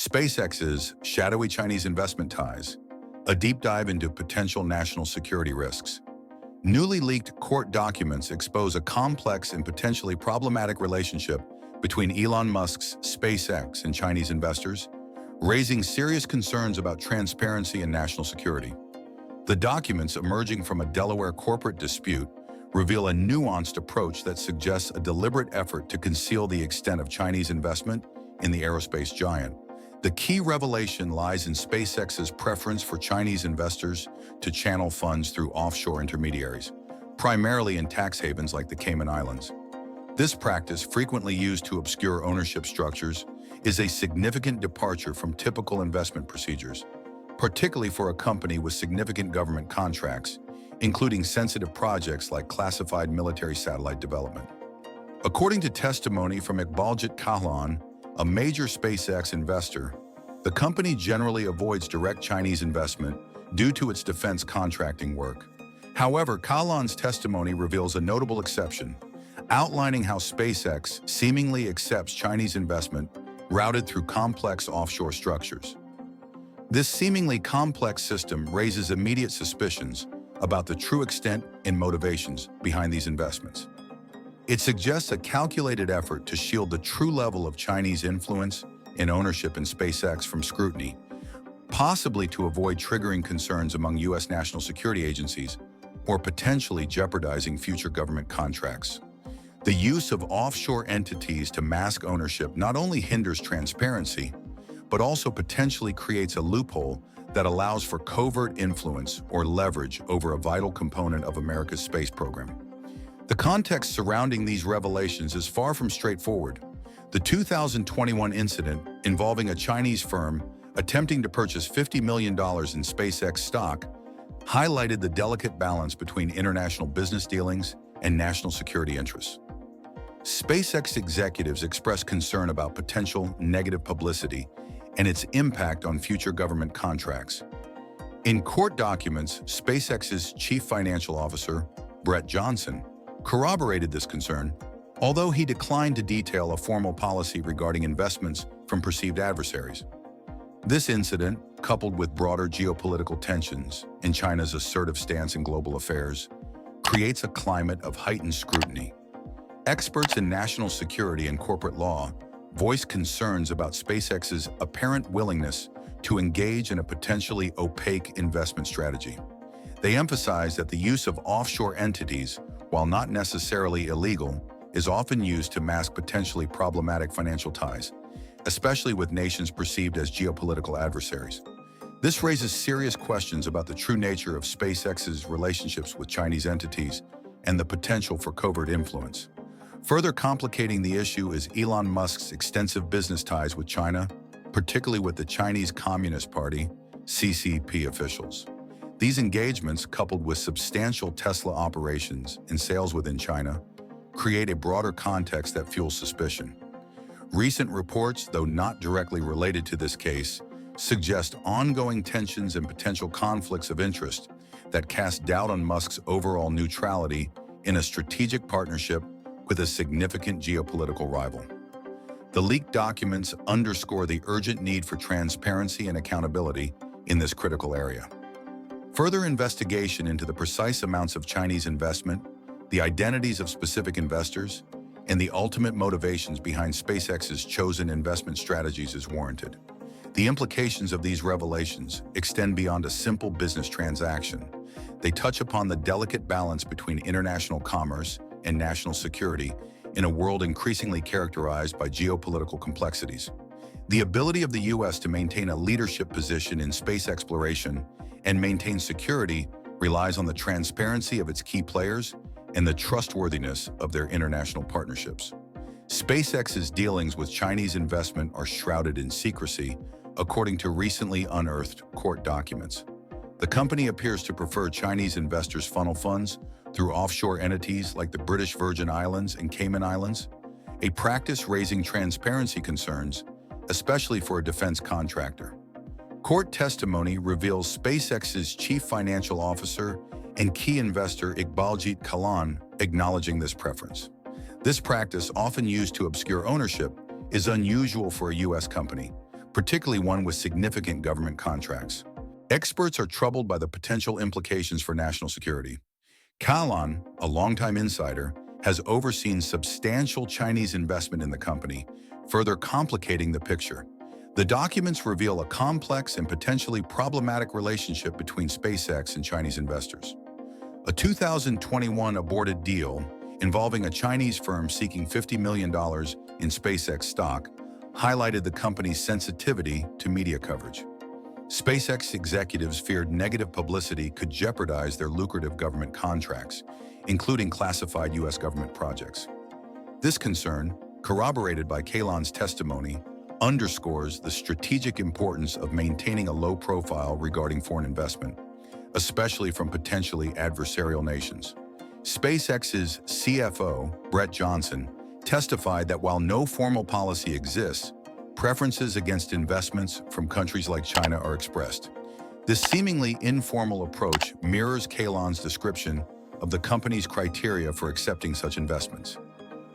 SpaceX's shadowy Chinese investment ties, a deep dive into potential national security risks. Newly leaked court documents expose a complex and potentially problematic relationship between Elon Musk's SpaceX and Chinese investors, raising serious concerns about transparency and national security. The documents emerging from a Delaware corporate dispute reveal a nuanced approach that suggests a deliberate effort to conceal the extent of Chinese investment in the aerospace giant. The key revelation lies in SpaceX's preference for Chinese investors to channel funds through offshore intermediaries, primarily in tax havens like the Cayman Islands. This practice, frequently used to obscure ownership structures, is a significant departure from typical investment procedures, particularly for a company with significant government contracts, including sensitive projects like classified military satellite development. According to testimony from Iqbaljit Kahlan, a major SpaceX investor, the company generally avoids direct Chinese investment due to its defense contracting work. However, Kahlan's testimony reveals a notable exception, outlining how SpaceX seemingly accepts Chinese investment routed through complex offshore structures. This seemingly complex system raises immediate suspicions about the true extent and motivations behind these investments. It suggests a calculated effort to shield the true level of Chinese influence and ownership in SpaceX from scrutiny, possibly to avoid triggering concerns among U.S. national security agencies or potentially jeopardizing future government contracts. The use of offshore entities to mask ownership not only hinders transparency, but also potentially creates a loophole that allows for covert influence or leverage over a vital component of America's space program. The context surrounding these revelations is far from straightforward. The 2021 incident involving a Chinese firm attempting to purchase $50 million in SpaceX stock highlighted the delicate balance between international business dealings and national security interests. SpaceX executives expressed concern about potential negative publicity and its impact on future government contracts. In court documents, SpaceX's chief financial officer, Brett Johnson, corroborated this concern, although he declined to detail a formal policy regarding investments from perceived adversaries. This incident, coupled with broader geopolitical tensions and China's assertive stance in global affairs, creates a climate of heightened scrutiny. Experts in national security and corporate law voiced concerns about SpaceX's apparent willingness to engage in a potentially opaque investment strategy. They emphasized that the use of offshore entities, while not necessarily illegal, is often used to mask potentially problematic financial ties, especially with nations perceived as geopolitical adversaries. This raises serious questions about the true nature of SpaceX's relationships with Chinese entities and the potential for covert influence. Further complicating the issue is Elon Musk's extensive business ties with China, particularly with the Chinese Communist Party, CCP officials. These engagements, coupled with substantial Tesla operations and sales within China, create a broader context that fuels suspicion. Recent reports, though not directly related to this case, suggest ongoing tensions and potential conflicts of interest that cast doubt on Musk's overall neutrality in a strategic partnership with a significant geopolitical rival. The leaked documents underscore the urgent need for transparency and accountability in this critical area. Further investigation into the precise amounts of Chinese investment, the identities of specific investors, and the ultimate motivations behind SpaceX's chosen investment strategies is warranted. The implications of these revelations extend beyond a simple business transaction. They touch upon the delicate balance between international commerce and national security in a world increasingly characterized by geopolitical complexities. The ability of the U.S. to maintain a leadership position in space exploration and maintain security relies on the transparency of its key players and the trustworthiness of their international partnerships. SpaceX's dealings with Chinese investment are shrouded in secrecy, according to recently unearthed court documents. The company appears to prefer Chinese investors funnel funds through offshore entities like the British Virgin Islands and Cayman Islands, a practice raising transparency concerns, especially for a defense contractor. Court testimony reveals SpaceX's chief financial officer and key investor Iqbaljit Kahlan acknowledging this preference. This practice, often used to obscure ownership, is unusual for a U.S. company, particularly one with significant government contracts. Experts are troubled by the potential implications for national security. Elon, a longtime insider, has overseen substantial Chinese investment in the company, further complicating the picture. The documents reveal a complex and potentially problematic relationship between SpaceX and Chinese investors. A 2021 aborted deal involving a Chinese firm seeking $50 million in SpaceX stock highlighted the company's sensitivity to media coverage. SpaceX executives feared negative publicity could jeopardize their lucrative government contracts, including classified U.S. government projects. This concern, corroborated by Elon's testimony, underscores the strategic importance of maintaining a low profile regarding foreign investment, especially from potentially adversarial nations. SpaceX's CFO, Brett Johnson, testified that while no formal policy exists, preferences against investments from countries like China are expressed. This seemingly informal approach mirrors Elon's description of the company's criteria for accepting such investments.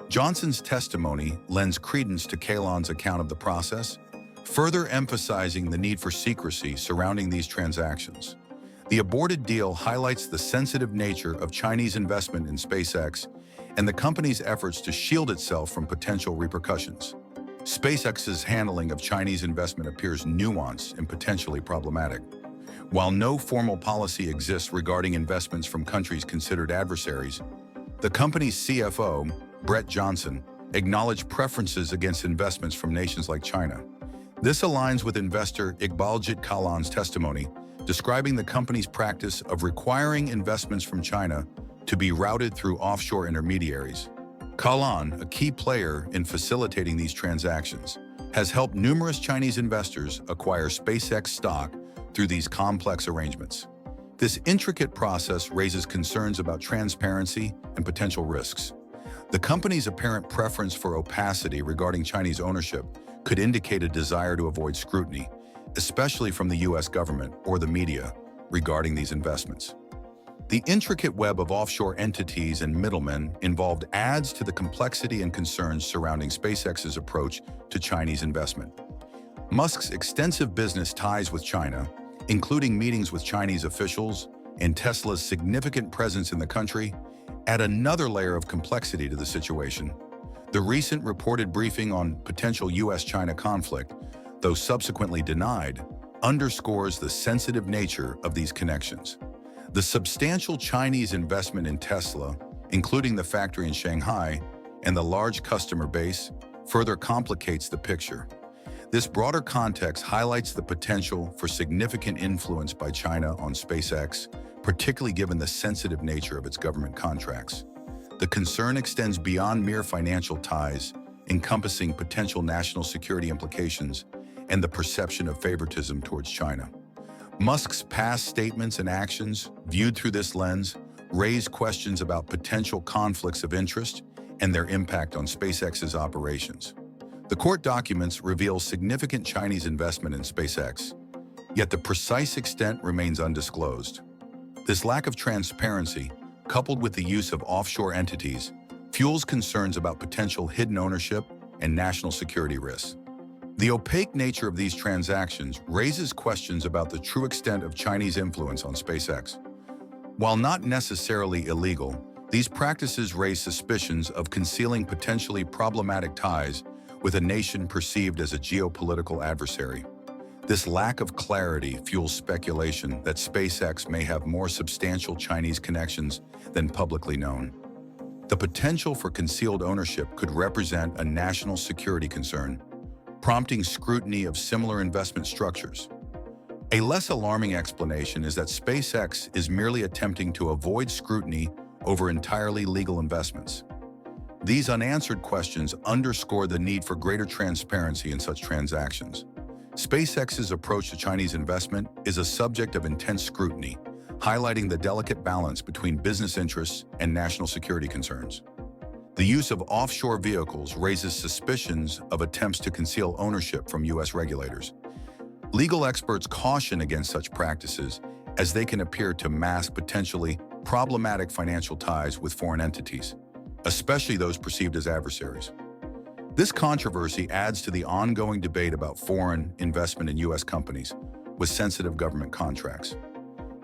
Johnson's testimony lends credence to Elon's account of the process, further emphasizing the need for secrecy surrounding these transactions. The aborted deal highlights the sensitive nature of Chinese investment in SpaceX and the company's efforts to shield itself from potential repercussions. SpaceX's handling of Chinese investment appears nuanced and potentially problematic. While no formal policy exists regarding investments from countries considered adversaries, the company's CFO, Brett Johnson, acknowledged preferences against investments from nations like China. This aligns with investor Iqbaljit Kalan's testimony, describing the company's practice of requiring investments from China to be routed through offshore intermediaries. Kalan, a key player in facilitating these transactions, has helped numerous Chinese investors acquire SpaceX stock through these complex arrangements. This intricate process raises concerns about transparency and potential risks. The company's apparent preference for opacity regarding Chinese ownership could indicate a desire to avoid scrutiny, especially from the U.S. government or the media, regarding these investments. The intricate web of offshore entities and middlemen involved adds to the complexity and concerns surrounding SpaceX's approach to Chinese investment. Musk's extensive business ties with China, including meetings with Chinese officials and Tesla's significant presence in the country, add another layer of complexity to the situation. The recent reported briefing on potential U.S.-China conflict, though subsequently denied, underscores the sensitive nature of these connections. The substantial Chinese investment in Tesla, including the factory in Shanghai, and the large customer base, further complicates the picture. This broader context highlights the potential for significant influence by China on SpaceX, particularly given the sensitive nature of its government contracts. The concern extends beyond mere financial ties, encompassing potential national security implications and the perception of favoritism towards China. Musk's past statements and actions, viewed through this lens, raise questions about potential conflicts of interest and their impact on SpaceX's operations. The court documents reveal significant Chinese investment in SpaceX, yet the precise extent remains undisclosed. This lack of transparency, coupled with the use of offshore entities, fuels concerns about potential hidden ownership and national security risks. The opaque nature of these transactions raises questions about the true extent of Chinese influence on SpaceX. While not necessarily illegal, these practices raise suspicions of concealing potentially problematic ties with a nation perceived as a geopolitical adversary. This lack of clarity fuels speculation that SpaceX may have more substantial Chinese connections than publicly known. The potential for concealed ownership could represent a national security concern, prompting scrutiny of similar investment structures. A less alarming explanation is that SpaceX is merely attempting to avoid scrutiny over entirely legal investments. These unanswered questions underscore the need for greater transparency in such transactions. SpaceX's approach to Chinese investment is a subject of intense scrutiny, highlighting the delicate balance between business interests and national security concerns. The use of offshore vehicles raises suspicions of attempts to conceal ownership from U.S. regulators. Legal experts caution against such practices as they can appear to mask potentially problematic financial ties with foreign entities, especially those perceived as adversaries. This controversy adds to the ongoing debate about foreign investment in U.S. companies with sensitive government contracts.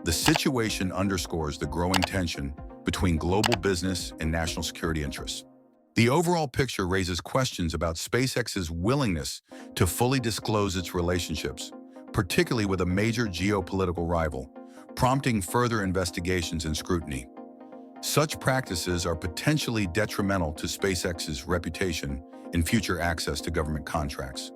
The situation underscores the growing tension between global business and national security interests. The overall picture raises questions about SpaceX's willingness to fully disclose its relationships, particularly with a major geopolitical rival, prompting further investigations and scrutiny. Such practices are potentially detrimental to SpaceX's reputation and future access to government contracts.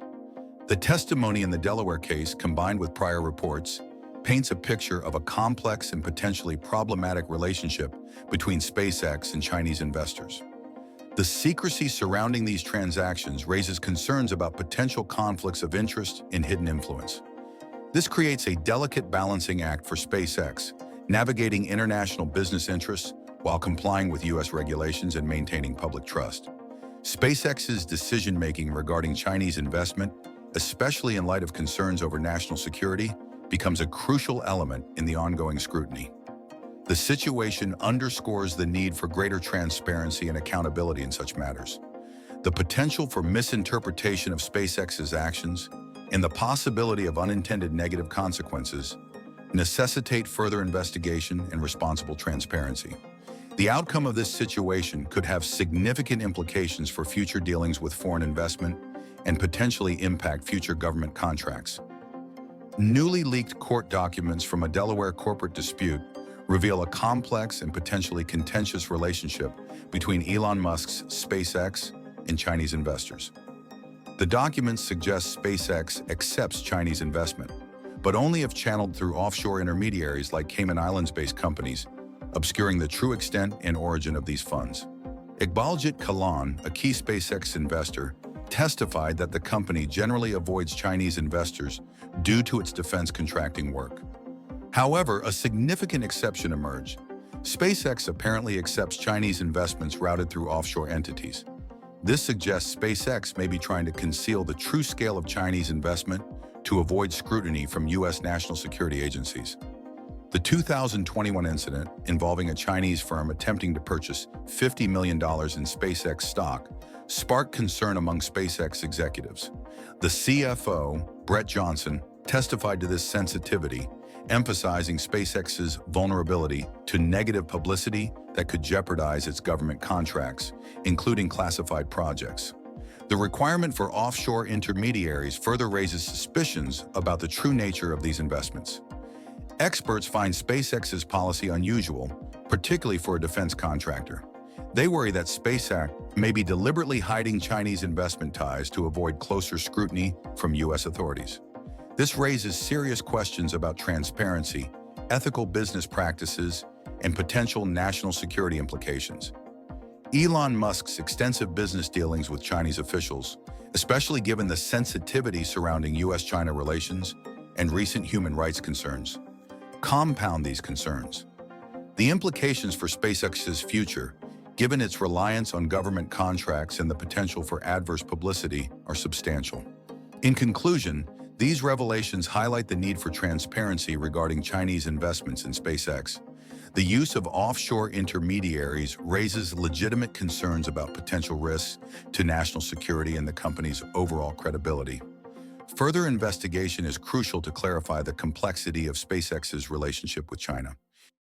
The testimony in the Delaware case, combined with prior reports, paints a picture of a complex and potentially problematic relationship between SpaceX and Chinese investors. The secrecy surrounding these transactions raises concerns about potential conflicts of interest and hidden influence. This creates a delicate balancing act for SpaceX, navigating international business interests while complying with U.S. regulations and maintaining public trust. SpaceX's decision-making regarding Chinese investment, especially in light of concerns over national security, becomes a crucial element in the ongoing scrutiny. The situation underscores the need for greater transparency and accountability in such matters. The potential for misinterpretation of SpaceX's actions and the possibility of unintended negative consequences necessitate further investigation and responsible transparency. The outcome of this situation could have significant implications for future dealings with foreign investment and potentially impact future government contracts. Newly leaked court documents from a Delaware corporate dispute reveal a complex and potentially contentious relationship between Elon Musk's SpaceX and Chinese investors. The documents suggest SpaceX accepts Chinese investment, but only if channeled through offshore intermediaries like Cayman Islands-based companies, obscuring the true extent and origin of these funds. Iqbaljit Kalan, a key SpaceX investor, testified that the company generally avoids Chinese investors due to its defense contracting work. However, a significant exception emerged. SpaceX apparently accepts Chinese investments routed through offshore entities. This suggests SpaceX may be trying to conceal the true scale of Chinese investment to avoid scrutiny from U.S. national security agencies. The 2021 incident, involving a Chinese firm attempting to purchase $50 million in SpaceX stock, sparked concern among SpaceX executives. The CFO, Brett Johnson, testified to this sensitivity, emphasizing SpaceX's vulnerability to negative publicity that could jeopardize its government contracts, including classified projects. The requirement for offshore intermediaries further raises suspicions about the true nature of these investments. Experts find SpaceX's policy unusual, particularly for a defense contractor. They worry that SpaceX may be deliberately hiding Chinese investment ties to avoid closer scrutiny from U.S. authorities. This raises serious questions about transparency, ethical business practices, and potential national security implications. Elon Musk's extensive business dealings with Chinese officials, especially given the sensitivity surrounding U.S.-China relations and recent human rights concerns, compound these concerns. The implications for SpaceX's future, given its reliance on government contracts and the potential for adverse publicity, are substantial. In conclusion, these revelations highlight the need for transparency regarding Chinese investments in SpaceX. The use of offshore intermediaries raises legitimate concerns about potential risks to national security and the company's overall credibility. Further investigation is crucial to clarify the complexity of SpaceX's relationship with China.